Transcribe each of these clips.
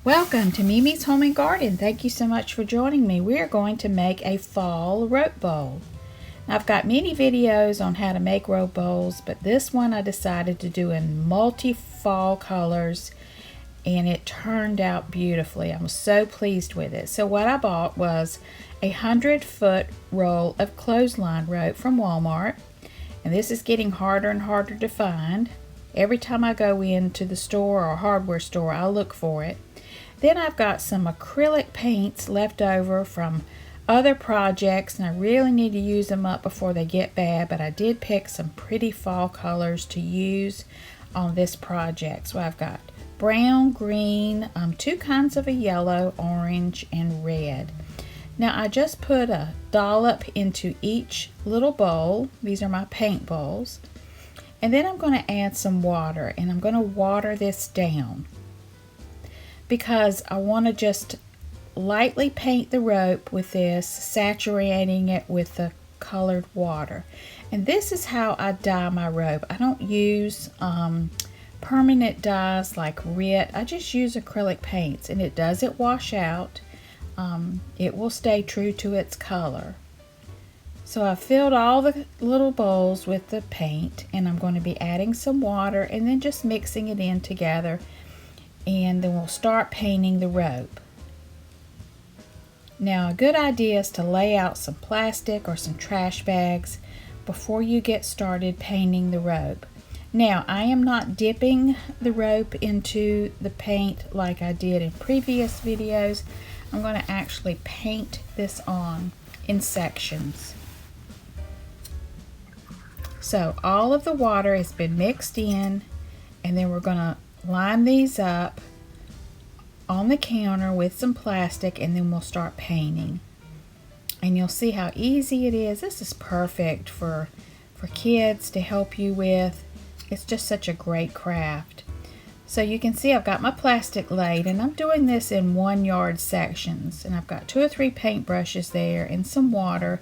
Welcome to Mimi's Home and Garden. Thank you so much for joining me. We are going to make a fall rope bowl. Now, I've got many videos on how to make rope bowls, but this one I decided to do in multi-fall colors, and it turned out beautifully. I'm so pleased with it. So what I bought was a 100-foot roll of clothesline rope from Walmart, and this is getting harder and harder to find. Every time I go into the store or hardware store, I look for it. Then I've got some acrylic paints left over from other projects, and I really need to use them up before they get bad, but I did pick some pretty fall colors to use on this project. So I've got brown, green, two kinds of a yellow, orange, and red. Now I just put a dollop into each little bowl. These are my paint bowls. And then I'm going to add some water, and I'm going to water this down, because I want to just lightly paint the rope with this, saturating it with the colored water. And this is how I dye my rope. I don't use permanent dyes like RIT. I just use acrylic paints, and it doesn't wash out. It will stay true to its color. So I filled all the little bowls with the paint, and I'm going to be adding some water and then just mixing it in together. And then we'll start painting the rope. Now, a good idea is to lay out some plastic or some trash bags before you get started painting the rope. Now, I am not dipping the rope into the paint like I did in previous videos. I'm going to actually paint this on in sections. So all of the water has been mixed in, and then we're going to line these up on the counter with some plastic, and then we'll start painting. And you'll see how easy it is. This is perfect for kids to help you with. It's just such a great craft. So you can see I've got my plastic laid, and I'm doing this in 1 yard sections, and I've got 2 or 3 paint brushes there and some water,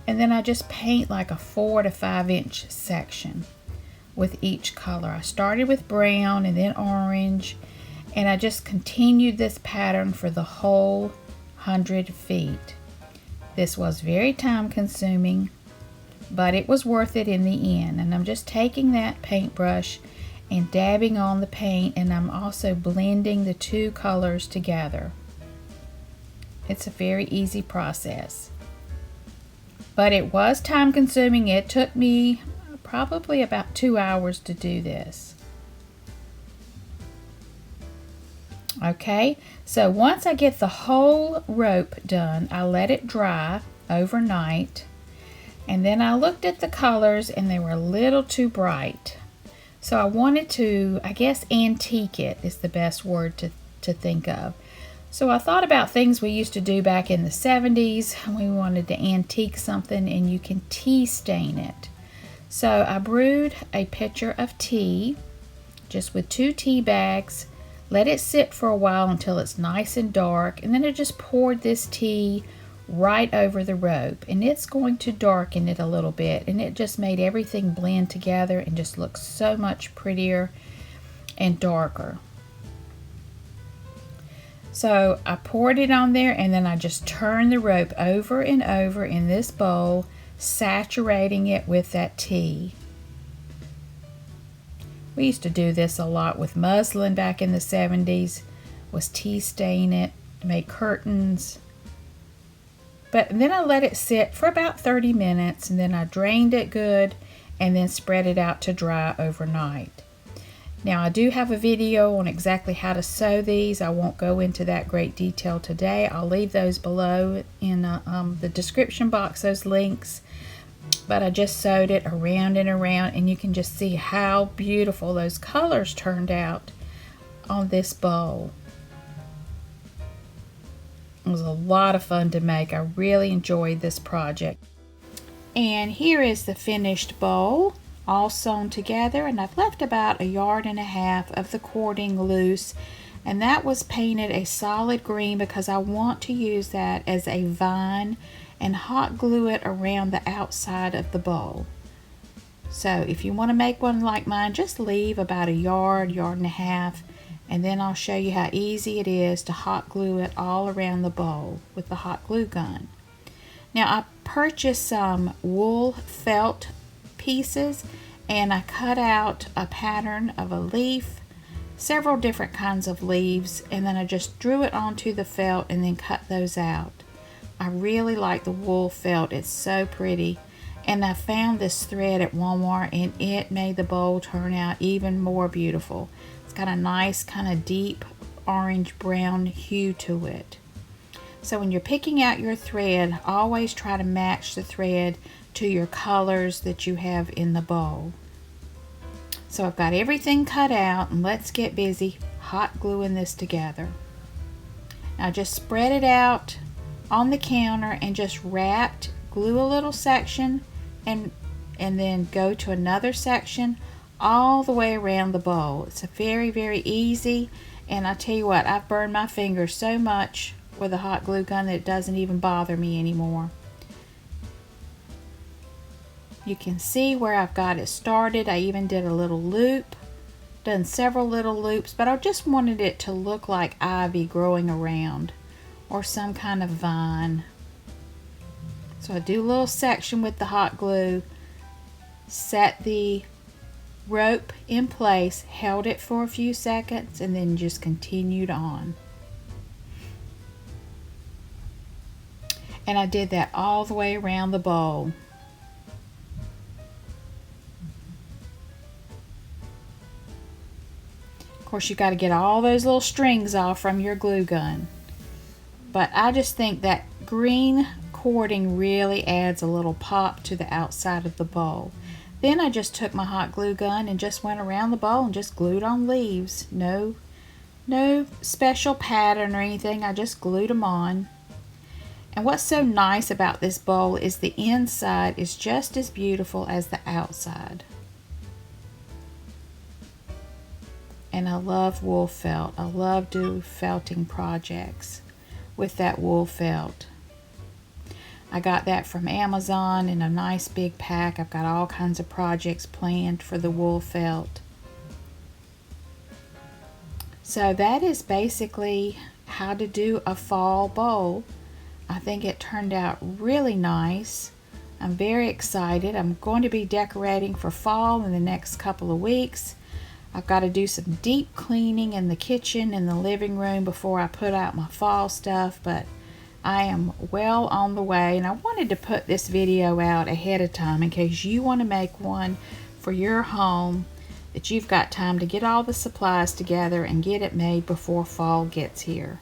and then I just paint like a 4 to 5 inch section with each color. I started with brown and then orange, and I just continued this pattern for the whole 100 feet. This was very time consuming, but it was worth it in the end. And I'm just taking that paintbrush and dabbing on the paint, and I'm also blending the two colors together. It's a very easy process, but it was time consuming. It took me probably about 2 hours to do this. Okay, so once I get the whole rope done, I let it dry overnight, and then I looked at the colors, and they were a little too bright. So I wanted to, I guess, antique it is the best word to think of. So I thought about things we used to do back in the 70s. We wanted to antique something, and you can tea stain it. So I brewed a pitcher of tea, just with 2 tea bags, let it sit for a while until it's nice and dark, and then I just poured this tea right over the rope, and it's going to darken it a little bit, and it just made everything blend together and just look so much prettier and darker. So I poured it on there, and then I just turned the rope over and over in this bowl, saturating it with that tea. We used to do this a lot with muslin back in the 70s, was tea stain it, make curtains. But then I let it sit for about 30 minutes, and then I drained it good and then spread it out to dry overnight. Now I do have a video on exactly how to sew these. I won't go into that great detail today. I'll leave those below in the description box, those links. But I just sewed it around and around, and you can just see how beautiful those colors turned out on this bowl. It was a lot of fun to make. I really enjoyed this project. And here is the finished bowl, all sewn together, and I've left about 1.5 yards of the cording loose, and that was painted a solid green because I want to use that as a vine and hot glue it around the outside of the bowl. So if you want to make one like mine, just leave about 1 yard, 1.5 yards, and then I'll show you how easy it is to hot glue it all around the bowl with the hot glue gun. Now I purchased some wool felt pieces, and I cut out a pattern of a leaf, several different kinds of leaves, and then I just drew it onto the felt and then cut those out. I really like the wool felt, it's so pretty. And I found this thread at Walmart, and it made the bowl turn out even more beautiful. It's got a nice kind of deep orange brown hue to it. So when you're picking out your thread, always try to match the thread to your colors that you have in the bowl. So I've got everything cut out, and let's get busy hot gluing this together. Now just spread it out on the counter and just wrapped, glue a little section and then go to another section all the way around the bowl. It's a very easy, and I tell you what, I've burned my fingers so much with a hot glue gun that it doesn't even bother me anymore. You can see where I've got it started. I even did a little loop, done several little loops, but I just wanted it to look like ivy growing around or some kind of vine. So I do a little section with the hot glue, set the rope in place, held it for a few seconds, and then just continued on. And I did that all the way around the bowl. Of course, you got to get all those little strings off from your glue gun. But I just think that green cording really adds a little pop to the outside of the bowl. Then I just took my hot glue gun and just went around the bowl and just glued on leaves. No special pattern or anything. I just glued them on. And what's so nice about this bowl is the inside is just as beautiful as the outside. And I love wool felt. I love doing felting projects with that wool felt. I got that from Amazon in a nice big pack. I've got all kinds of projects planned for the wool felt. So that is basically how to do a fall bowl. I think it turned out really nice. I'm very excited. I'm going to be decorating for fall in the next couple of weeks. I've got to do some deep cleaning in the kitchen and the living room before I put out my fall stuff, but I am well on the way, and I wanted to put this video out ahead of time in case you want to make one for your home, that you've got time to get all the supplies together and get it made before fall gets here.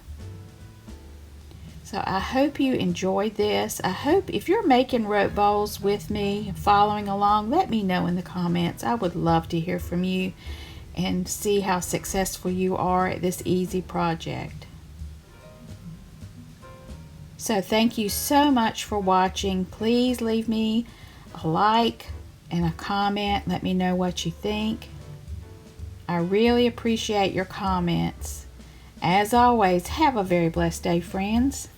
So I hope you enjoyed this. I hope if you're making rope bowls with me, following along, let me know in the comments. I would love to hear from you and see how successful you are at this easy project. So thank you so much for watching. Please leave me a like and a comment. Let me know what you think. I really appreciate your comments. As always, have a very blessed day, friends.